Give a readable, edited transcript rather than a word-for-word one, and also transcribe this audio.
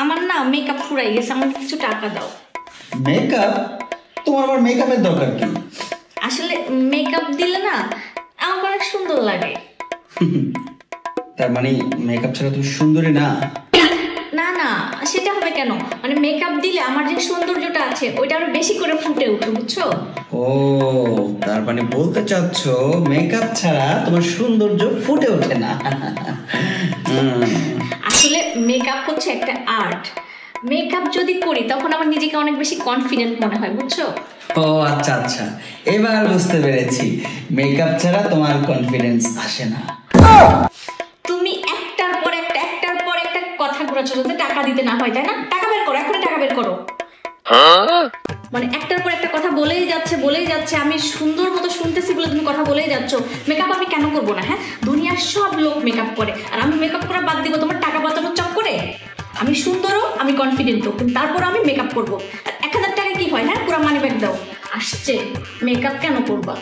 আমার না মেকআপ ফুরাই গেছে, আমাকে কিছু টাকা দাও। মেকআপ? তোমার আবার মেকআপের দরকার কি? আসলে মেকআপ দিলে না আমার অনেক সুন্দর লাগে। তার মানে মেকআপ ছাড়া তুমি সুন্দরী না? না না, সেটা হবে কেন? মানে মেকআপ দিলে আমার যে সৌন্দর্যটা আছে ওইটা আরো বেশি করে ফুটে ওঠে, বুঝছো? ও, তার মানে বলতে চাচ্ছ মেকআপ ছাড়া তোমার সৌন্দর্য ফুটে ওঠে না। আসলে মেকআপ হচ্ছে একটা আর্ট। মেকআপ যদি করি তখন আমার নিজেকে অনেক বেশি কনফিডেন্ট মনে হয়, বুঝছো? ও আচ্ছা আচ্ছা, এবার বুঝতে পেরেছি, মেকআপ ছাড়া তোমার কনফিডেন্স আসে না। তুমি একটার পর একটা কথা ঘুরাচ্ছ যাতে টাকা দিতে না হয়, তাই না? টাকা বের করো, এখনই টাকা বের করো। মানে একটার পর একটা কথা বলেই যাচ্ছে, আমি সুন্দর মতো শুনতেছি বলে তুমি কথা বলেই যাচ্ছ। মেকআপ আমি কেন করবো না? হ্যাঁ, দুনিয়ার সব লোক মেকআপ করে, আর আমি মেকআপ করা বাদ দিব তোমার টাকা বাঁচানোর চক্করে? আমি সুন্দরও, আমি কনফিডেন্টও, কিন্তু তারপর আমি মেকআপ করবো। আর 1000 টাকা কি হয়? হ্যাঁ, পুরো মানি ব্যাগ দাও। আসছে মেকআপ কেন করবা?